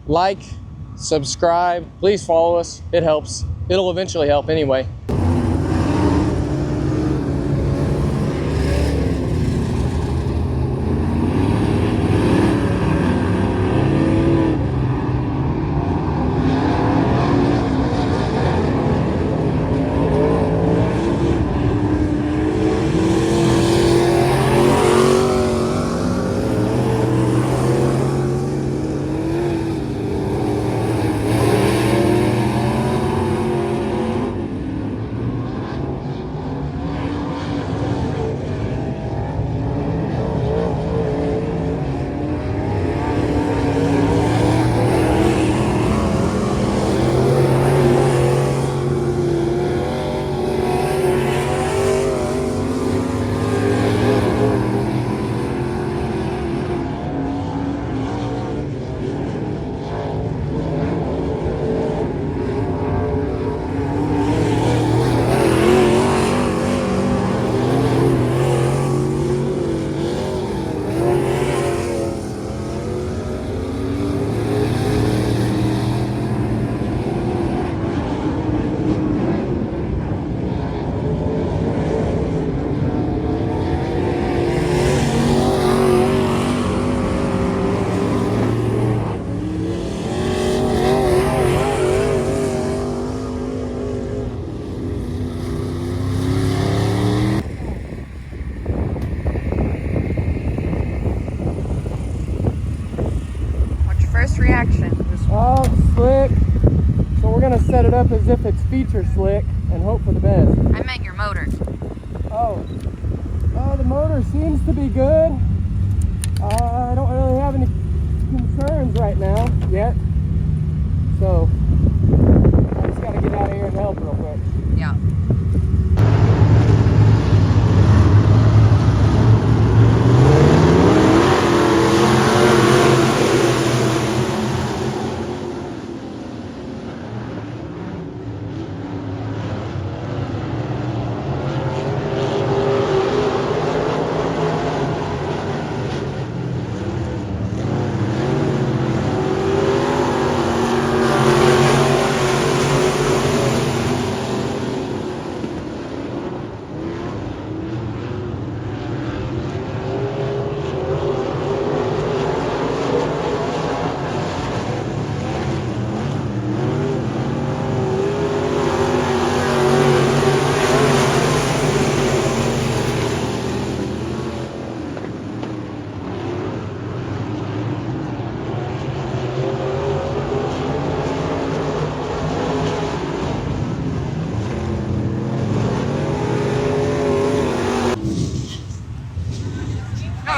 like, subscribe, please follow us. It helps. It'll eventually help anyway. Oh, slick. So we're gonna set it up as if it's feature slick and hope for the best. I meant your motor. Oh, the motor seems to be good. I don't really have any concerns right now yet. So I just gotta get out of here and help real quick. Yeah.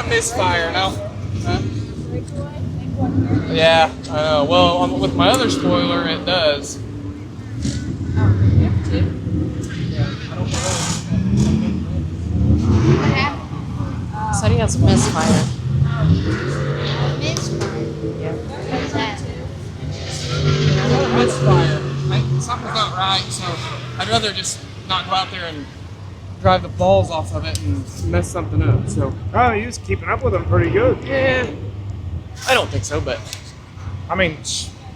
Misfire now. Yeah, I know. Well, with my other spoiler, it does. So he has a misfire. Misfire. Something's not right, so I'd rather just not go out there and drive the balls off of it and mess something up. So. Oh, he was keeping up with them pretty good. Yeah, I don't think so, but I mean,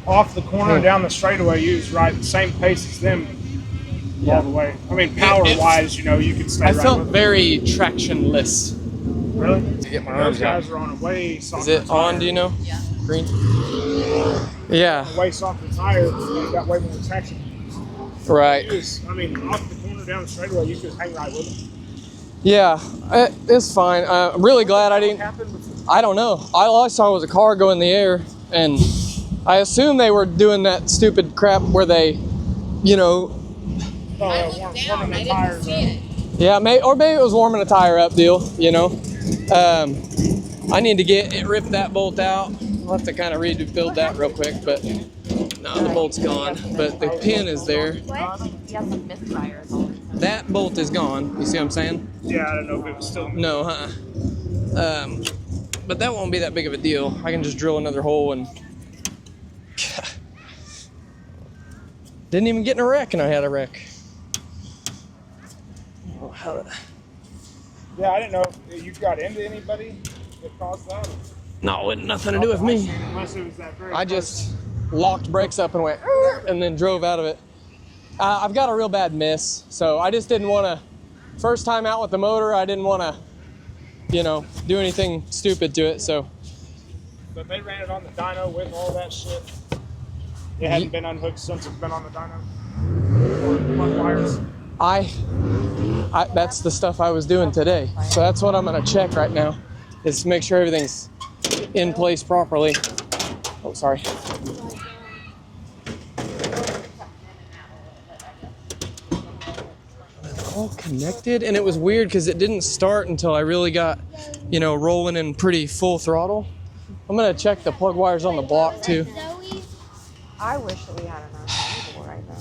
off the corner and down the straightaway, you was right the same pace as them all the way. I mean, power-wise, you know, you could stay I right felt with them. very tractionless. Really? To get my Those arms guys out. are on a way softer Is it tire. on? Do you know? Yeah. Green. Yeah. A way softer tire, and got way more traction. Right. I mean, off the corner down the straightaway, you could hang right with them. Yeah, it's fine. I'm really glad I didn't. I don't know. All I saw was a car go in the air, and I assume they were doing that stupid crap where they, you know. Oh, yeah, warming the tires up. Yeah, or maybe it was warming a tire up deal, you know. I need to get it, rip that bolt out. I'll have to kind of rebuild that real quick, but no, the bolt's gone. But the pin is there. What? He has a misfire. That bolt is gone. You see what I'm saying? Yeah, I don't know if it was still. No, but that won't be that big of a deal. I can just drill another hole and. Didn't even get in a wreck, and I had a wreck. Oh, how... Yeah, I didn't know if you got into anybody that caused that. No, it had nothing to do with me. Unless it was that very I just locked brakes up and went, and then drove out of it. I've got a real bad miss, so I just didn't want to, first time out with the motor, I didn't want to, you know, do anything stupid to it, so. But they ran it on the dyno with all that shit. It hadn't been unhooked since it's been on the dyno. Or plug wires. That's the stuff I was doing today. So that's what I'm gonna check right now, is to make sure everything's in place properly. Oh, sorry. All connected, and it was weird because it didn't start until I really got, you know, rolling in pretty full throttle. I'm gonna check the plug wires on the block too. I wish that we had enough people right now.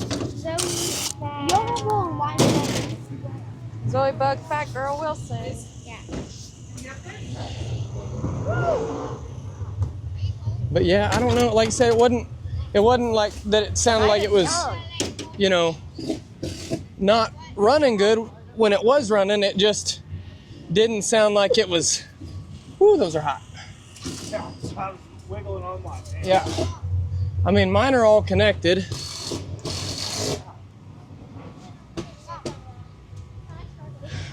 Zoe Bug, Fat Girl Wilson. Yeah. But yeah, I don't know. Like I said, it wasn't like that. It sounded like it was, you know, not running good. When it was running, it just didn't sound like it was. Ooh, those are hot. Yeah, so I was wiggling on my hand. Yeah. I mean, mine are all connected.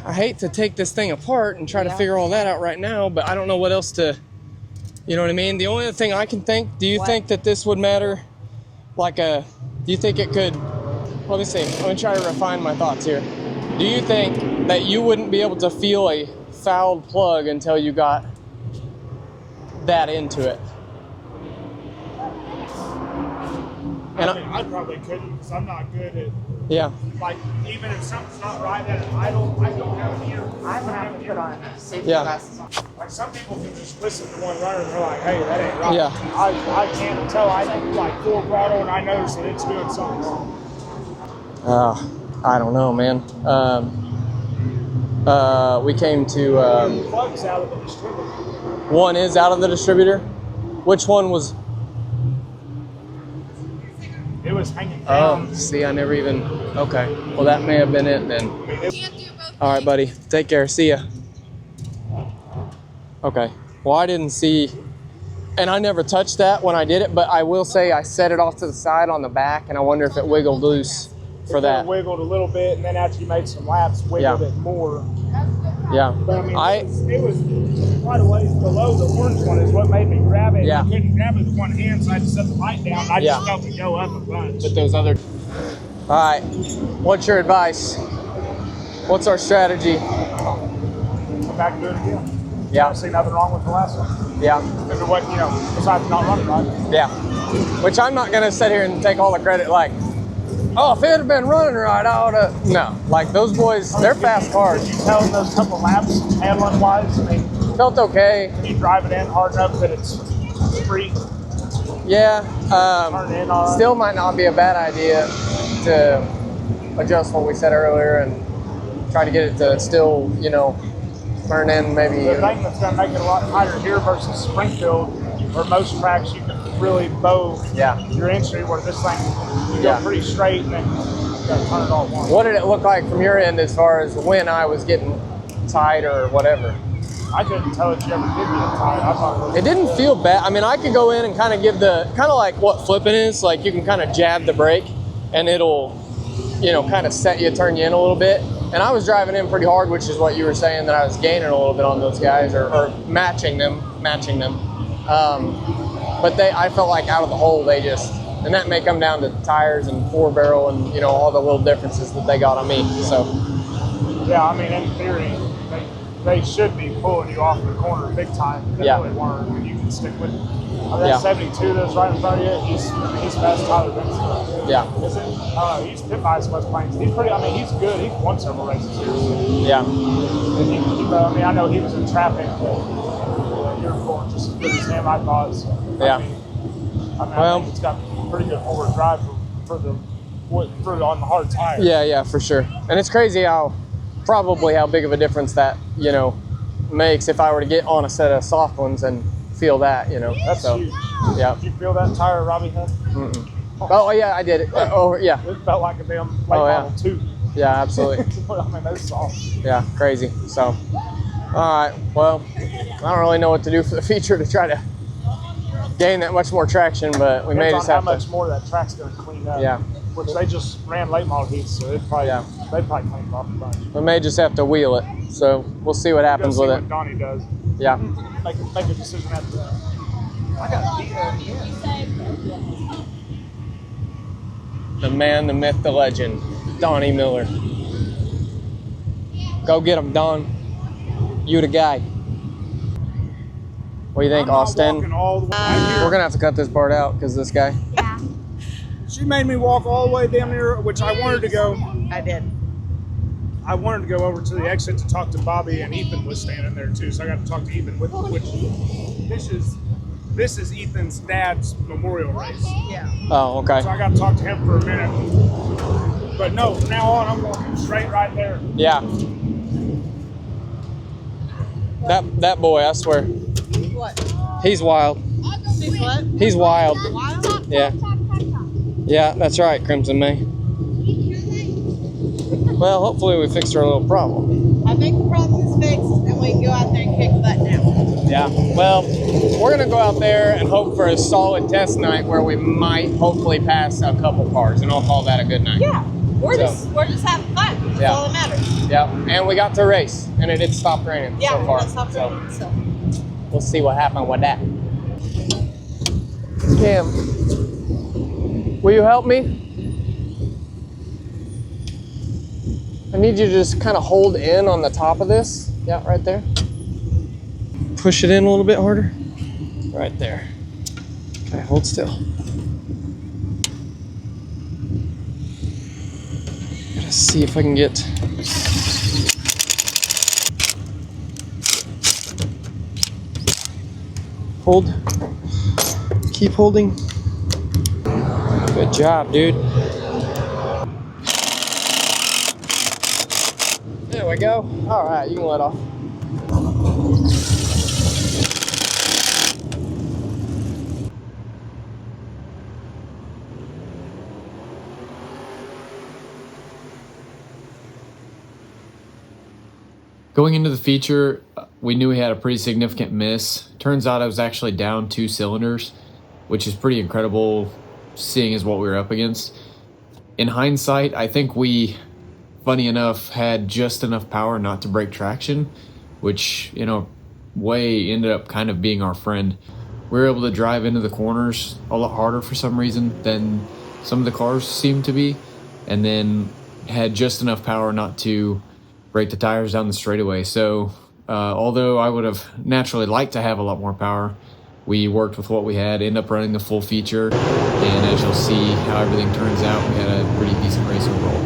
I hate to take this thing apart and try to figure all that out right now, but I don't know what else to, you know what I mean? The only other thing I can think, do you think that this would matter? Like do you think it could, let me see, let me try to refine my thoughts here. Do you think that you wouldn't be able to feel a fouled plug until you got that into it? And I probably couldn't because I'm not good at, yeah. like, even if something's not right at an idle, I don't have an ear. I'm gonna have to put on safety Yeah. glasses. Like, some people can just listen to one runner and they're like, hey, that ain't right. Yeah. I can't tell. I do like full throttle and I notice that it's doing something wrong. I don't know, man. We came to, The plug's out of the distributor. one is out of the distributor. Which one was? It was hanging Oh, down. see, I never even, okay. Well, that may have been it then. All right, buddy. Take care. See ya. Okay. Well, I didn't see, and I never touched that when I did it, but I will say I set it off to the side on the back, and I wonder if it wiggled loose for that. It wiggled a little bit, and then after you made some laps, wiggled it more. Yeah. But I mean, it was quite a ways below the orange one is what made me grab it. Yeah. I couldn't grab it with one hand, so I had to set the light down. And I Yeah. just felt it go up a bunch. But those other. All right. What's your advice? What's our strategy? Come back and do it again. Yeah. I see nothing wrong with the last one. Yeah. If it wasn't, besides not running right. Yeah. Which I'm not gonna sit here and take all the credit. Like, oh, if it had been running right, I would've. No. Like those boys, they're fast cars. Did you tell them those couple laps, handling wise? I mean, Felt okay. can you drive it in hard enough that it's free? Yeah. Turn it in all right? Still might not be a bad idea to adjust what we said earlier and try to get it to still, you know, turn in maybe. The thing that's going to make it a lot tighter here versus Springfield, where most tracks you can really bow your entry, where this thing, you go pretty straight and then you got to turn it all at once. What did it look like from your end as far as when I was getting tight or whatever? I couldn't tell if you ever did get tight. I thought It didn't feel bad. I mean, I could go in and kind of give kind of like what flipping is. Like you can kind of jab the brake and it'll, you know, kind of set you, turn you in a little bit. And I was driving in pretty hard, which is what you were saying, that I was gaining a little bit on those guys or matching them. But I felt like out of the hole, and that may come down to tires and 4-barrel and, you know, all the little differences that they got on me. So, yeah, I mean, in theory, they should be pulling you off the corner big time. They really weren't. And you can stick with it. I mean, that 72 that's right in front of you, he's fast Tyler Benson. Yeah. Is it? He's pit bias West Plains. He's pretty, I mean, he's good. He's won several races here. Yeah. And I know he was in traffic. You're going just as good as him, I thought. So, Yeah. I think it's got pretty good forward drive on the hard tires. Yeah, for sure. And it's crazy how big of a difference that, you know, makes if I were to get on a set of soft ones and feel that, you know. That's huge. Yeah. Did you feel that tire Robbie had? Mm-mm. Oh, yeah, I did it. Yeah. It felt like a damn late model 2. Yeah, absolutely. I mean, those soft. Yeah, crazy. So, all right. Well, I don't really know what to do for the feature to try to gain that much more traction, but we may just have how much more that track's going to clean up. Yeah. Which they just ran late model heats, so they'd probably clean off a bunch. We may just have to wheel it, so we'll see what happens with it. What Donnie does. Yeah. Make a decision after that. I got beat at the end. The man, the myth, the legend, Donnie Miller. Go get him, Don. You the guy. What do you think, Austin? Walking all the way down We're gonna have to cut this part out because this guy. Yeah. She made me walk all the way down there, which I wanted to go. I did. I wanted to go over to the exit to talk to Bobby, and Ethan was standing there too, so I got to talk to Ethan. Which this is Ethan's dad's memorial race. Yeah. Oh, okay. So I got to talk to him for a minute. But no, from now on, I'm walking straight right there. Yeah. That boy, I swear. What? He's wild. He's what? He's wild. Wild? Yeah. Yeah, that's right, Crimson May. Well, hopefully we fixed our little problem. I think the problem is fixed, and we can go out there and kick butt now. Yeah. Well, we're gonna go out there and hope for a solid test night where we might hopefully pass a couple cars, and I'll call that a good night. Yeah. We're just having fun. That's Yeah. all that matters. Yeah. And we got to race, and it did stop raining Yeah, so far. that's not raining, so. We'll see what happened with that. Cam, will you help me? I need you to just kind of hold in on the top of this. Yeah, right there. Push it in a little bit harder. Right there. Okay, hold still. Gotta see if I can get... Hold. Keep holding. Good job, dude. There we go. All right, you can let off. Going into the feature, we knew we had a pretty significant miss. Turns out I was actually down 2 cylinders, which is pretty incredible seeing as what we were up against. In hindsight, I think we, funny enough, had just enough power not to break traction, which in a way ended up kind of being our friend. We were able to drive into the corners a lot harder for some reason than some of the cars seemed to be, and then had just enough power not to break the tires down the straightaway. So although I would have naturally liked to have a lot more power, we worked with what we had, ended up running the full feature, and as you'll see how everything turns out, we had a pretty decent race overall.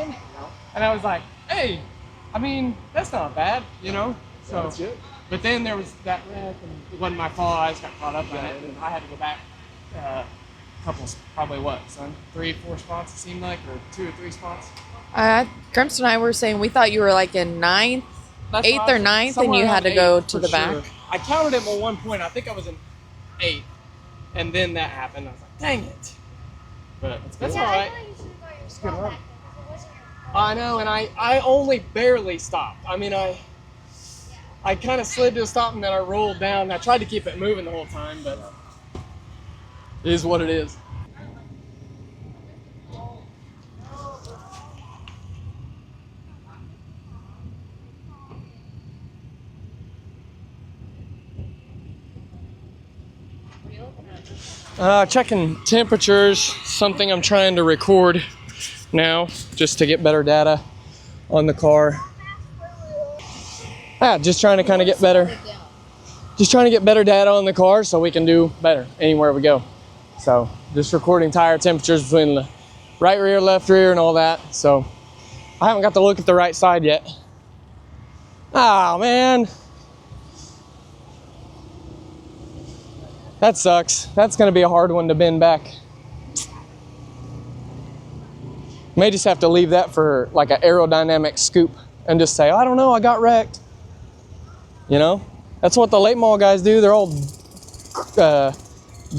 you know? And I was like, hey, I mean, that's not bad, you know? So, That's good. but then there was that wreck, and it wasn't my fault. I just got caught up in it, and I had to go back a couple, probably what, son? 3, 4 spots, it seemed like, or 2 or 3 spots. Crimson and I were saying we thought you were like in 9th, That's 8th what I or was- 9th, and somewhere you had to around go 8th to for the back. sure. I counted him at one point. I think I was in 8th, and then that happened. I was like, dang it. But that's all right. Good run. I know, and I only barely stopped. I mean, I kind of slid to a stop, and then I rolled down. I tried to keep it moving the whole time, but it is what it is. Checking temperatures, something I'm trying to record now just to get better data on the car. Just trying to kind of get better. Just trying to get better data on the car so we can do better anywhere we go. So just recording tire temperatures between the right rear, left rear, and all that. So I haven't got to look at the right side yet. Oh man. That sucks. That's gonna be a hard one to bend back. May just have to leave that for like an aerodynamic scoop and just say, I don't know, I got wrecked. You know? That's what the late model guys do. They're all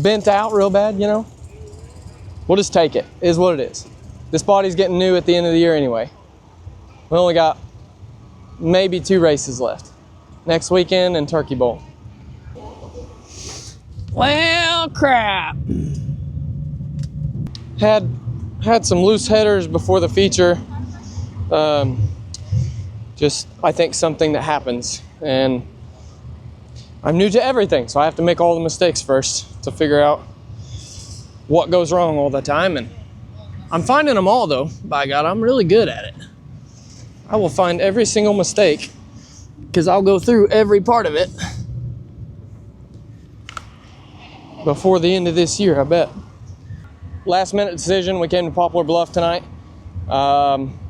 bent out real bad, you know? We'll just take it. It is what it is. This body's getting new at the end of the year anyway. We only got maybe 2 races left. Next weekend and Turkey Bowl. Well, crap. Had some loose headers before the feature. Just, I think, something that happens. And I'm new to everything, so I have to make all the mistakes first to figure out what goes wrong all the time. And I'm finding them all, though. By God, I'm really good at it. I will find every single mistake because I'll go through every part of it before the end of this year, I bet. Last minute decision, we came to Poplar Bluff tonight.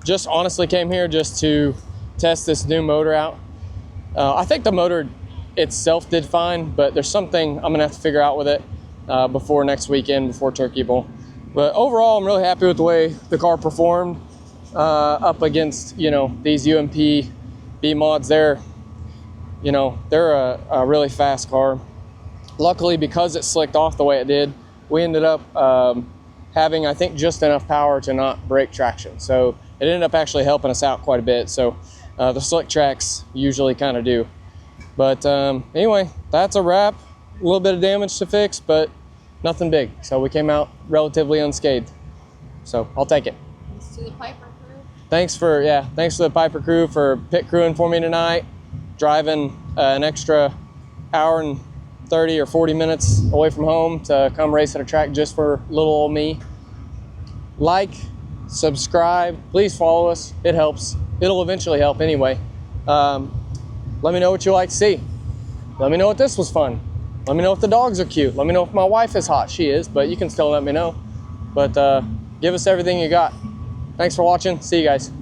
Just honestly came here just to test this new motor out. I think the motor itself did fine, but there's something I'm gonna have to figure out with it before next weekend, before Turkey Bowl. But overall, I'm really happy with the way the car performed up against, you know, these UMP B mods. They're a really fast car. Luckily, because it slicked off the way it did, we ended up having, I think, just enough power to not break traction. So it ended up actually helping us out quite a bit. So the slick tracks usually kind of do. But anyway, that's a wrap. A little bit of damage to fix, but nothing big. So we came out relatively unscathed. So I'll take it. Thanks to the Piper crew. Thanks for the Piper crew for pit crewing for me tonight, driving an extra hour and 30 or 40 minutes away from home to come race at a track just for little old me. Like, subscribe, please follow us. It helps. It'll eventually help anyway. Let me know what you like to see. Let me know if this was fun. Let me know if the dogs are cute. Let me know if my wife is hot. She is, but you can still let me know. But give us everything you got. Thanks for watching. See you guys.